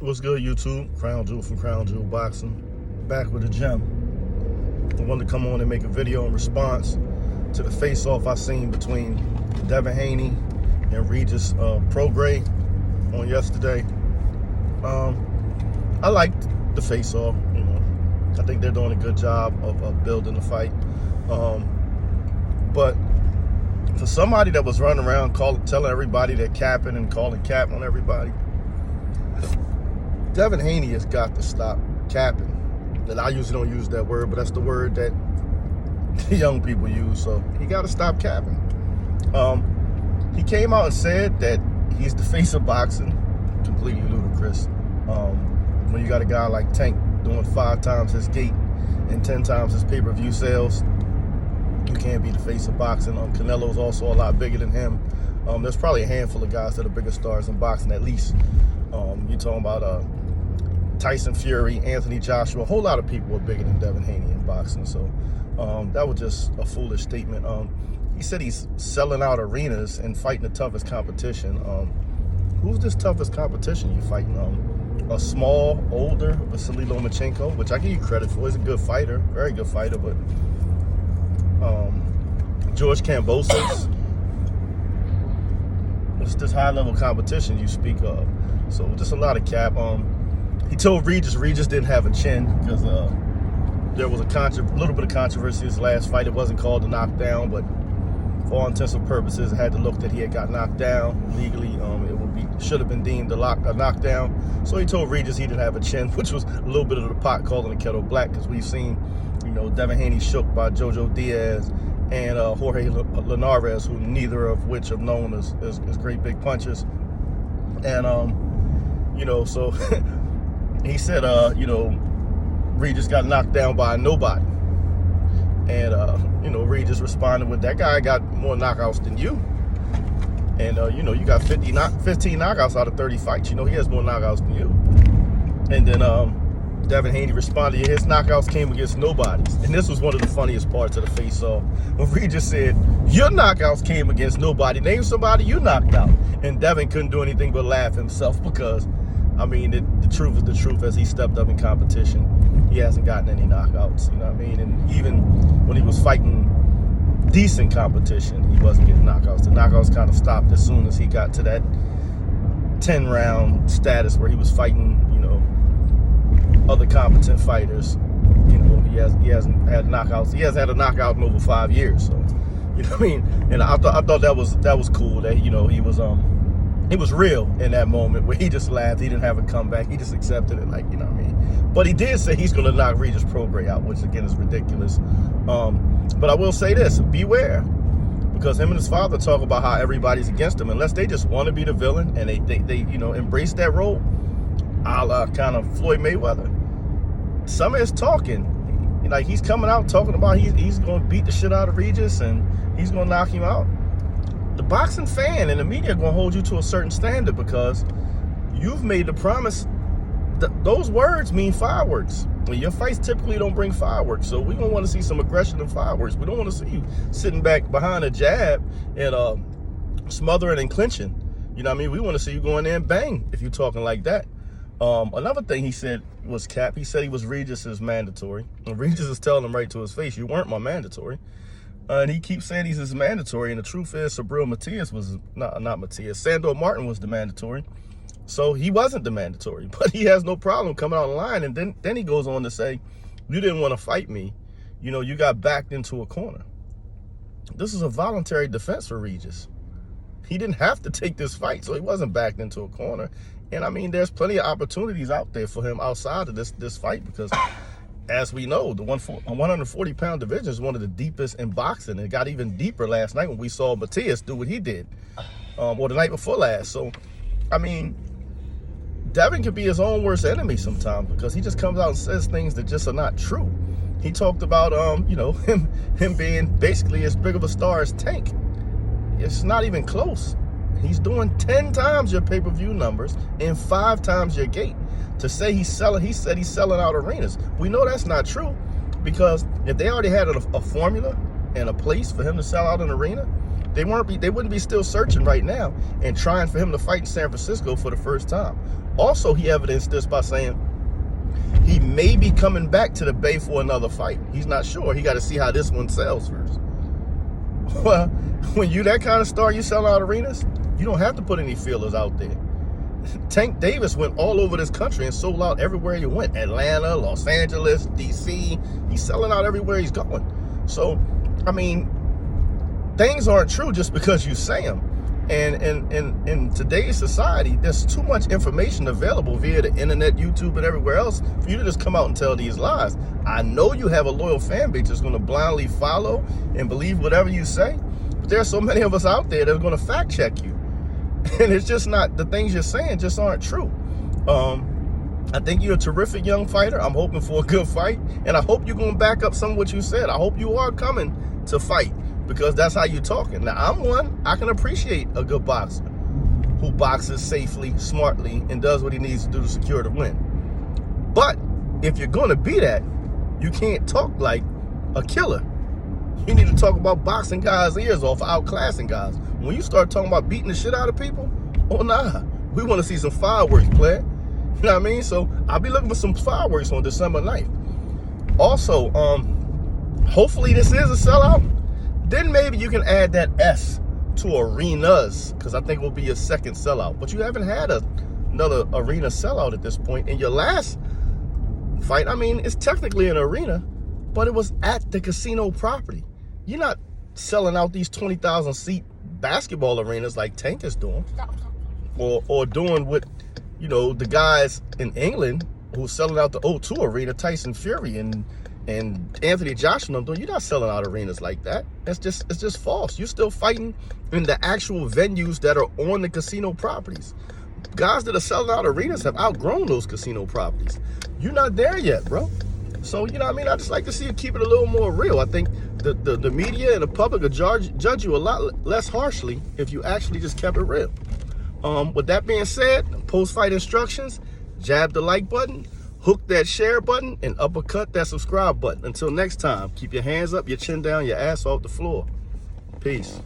What's good, YouTube? Crown Jewel from Crown Jewel Boxing. Back with a gem. I wanted to come on and make a video in response to the face-off I seen between Devin Haney and Regis Prograis on yesterday. I liked the face-off. You know, I think they're doing a good job of building the fight. But for somebody that was running around telling everybody they're capping and calling cap on everybody, Devin Haney has got to stop capping. And I usually don't use that word, but that's the word that the young people use. So he got to stop capping. He came out and said that he's the face of boxing. Completely ludicrous. When you got a guy like Tank doing 5 times his gate and 10 times his pay-per-view sales, you can't be the face of boxing. Canelo's also a lot bigger than him. There's probably a handful of guys that are bigger stars in boxing, at least. You're talking about Tyson Fury, Anthony Joshua. A whole lot of people are bigger than Devin Haney in boxing. So that was just a foolish statement. He said he's selling out arenas and fighting the toughest competition. Who's this toughest competition you fighting? A small, older Vasily Lomachenko, which I give you credit for. He's a good fighter, very good fighter. But George Kambosos, it's this high-level competition you speak of. So just a lot of cap. He told Regis didn't have a chin because there was a little bit of controversy his last fight. It wasn't called a knockdown, but for all intents and purposes, it had to look that he had got knocked down legally. It should have been deemed a knockdown. So he told Regis he didn't have a chin, which was a little bit of the pot calling the kettle black, because we've seen, you know, Devin Haney shook by Jojo Diaz and Jorge Linares, who neither of which have known as great big punchers. And you know, so he said, you know, Regis got knocked down by a nobody. And, you know, Regis responded with, that guy got more knockouts than you. And, you know, you got 15 knockouts out of 30 fights. You know, he has more knockouts than you. And then Devin Haney responded, his knockouts came against nobodies. And this was one of the funniest parts of the face-off. When Regis said, your knockouts came against nobody. Name somebody you knocked out. And Devin couldn't do anything but laugh himself because, I mean, the truth is the truth. As he stepped up in competition, he hasn't gotten any knockouts, you know what I mean? And even when he was fighting decent competition, he wasn't getting knockouts. The knockouts kind of stopped as soon as he got to that 10-round status where he was fighting, you know, other competent fighters. You know, he hasn't had knockouts. He hasn't had a knockout in over 5 years. So, you know what I mean? And I thought that was cool that, you know, he was it was real in that moment where he just laughed. He didn't have a comeback. He just accepted it, like, you know what I mean? But he did say he's going to knock Regis Prograis out, which, again, is ridiculous. But I will say this, beware. Because him and his father talk about how everybody's against him. Unless they just want to be the villain and they you know, embrace that role, a la kind of Floyd Mayweather. Some is talking. Like, he's coming out talking about he's going to beat the shit out of Regis and he's going to knock him out. The boxing fan and the media are going to hold you to a certain standard because you've made the promise. Those words mean fireworks. Your fights typically don't bring fireworks, so we're going to want to see some aggression and fireworks. We don't want to see you sitting back behind a jab and smothering and clinching. You know what I mean? We want to see you go in there and bang if you're talking like that. Another thing he said was cap. He said he was Regis's mandatory. And Regis is telling him right to his face, you weren't my mandatory. And he keeps saying he's his mandatory. And the truth is, Sabril Matias was, not Matias, Sandor Martin was the mandatory. So he wasn't the mandatory. But he has no problem coming out online. And then he goes on to say, you didn't want to fight me. You know, you got backed into a corner. This is a voluntary defense for Regis. He didn't have to take this fight, so he wasn't backed into a corner. And, I mean, there's plenty of opportunities out there for him outside of this fight because, as we know, the 140-pound division is one of the deepest in boxing. It got even deeper last night when we saw Matias do what he did, or the night before last. So, I mean, Devin could be his own worst enemy sometimes because he just comes out and says things that just are not true. He talked about, you know, him being basically as big of a star as Tank. It's not even close. He's doing 10 times your pay-per-view numbers and 5 times your gate. To say he said he's selling out arenas. We know that's not true because if they already had a formula and a place for him to sell out an arena, They wouldn't be still searching right now and trying for him to fight in San Francisco for the first time. Also, he evidenced this by saying he may be coming back to the Bay for another fight. He's not sure. He got to see how this one sells first. Well, when you that kind of star, you sell out arenas, you don't have to put any feelers out there. Tank Davis went all over this country and sold out everywhere he went. Atlanta, Los Angeles, DC. He's selling out everywhere he's going. So, I mean, things aren't true just because you say them. And in today's society, there's too much information available via the internet, YouTube, and everywhere else for you to just come out and tell these lies. I know you have a loyal fan base that's going to blindly follow and believe whatever you say, but there's so many of us out there that are going to fact check you. And it's just not, the things you're saying just aren't true. I think you're a terrific young fighter. I'm hoping for a good fight, and I hope you're going to back up some of what you said. I hope you are coming to fight, because that's how you're talking. Now, I'm one, I can appreciate a good boxer who boxes safely, smartly, and does what he needs to do to secure the win. But if you're going to be that, you can't talk like a killer. You need to talk about boxing guys' ears off, outclassing guys. When you start talking about beating the shit out of people, oh nah, we want to see some fireworks, player. You know what I mean? So I'll be looking for some fireworks on December 9th. Also, hopefully this is a sellout. Then maybe you can add that S to arenas, because I think it will be your second sellout. But you haven't had another arena sellout at this point. In your last fight, I mean, it's technically an arena, but it was at the casino property. You're not selling out these 20,000 seat basketball arenas like Tank is doing, or doing what, you know, the guys in England who's selling out the O2 arena, Tyson Fury and Anthony Joshua. You're not selling out arenas like that. It's just false. You're still fighting in the actual venues that are on the casino properties. Guys that are selling out arenas have outgrown those casino properties. You're not there yet, bro. So, you know what I mean? I just like to see you keep it a little more real. I think the media and the public will judge you a lot less harshly if you actually just kept it real. With that being said, post-fight instructions, jab the like button, hook that share button, and uppercut that subscribe button. Until next time, keep your hands up, your chin down, your ass off the floor. Peace.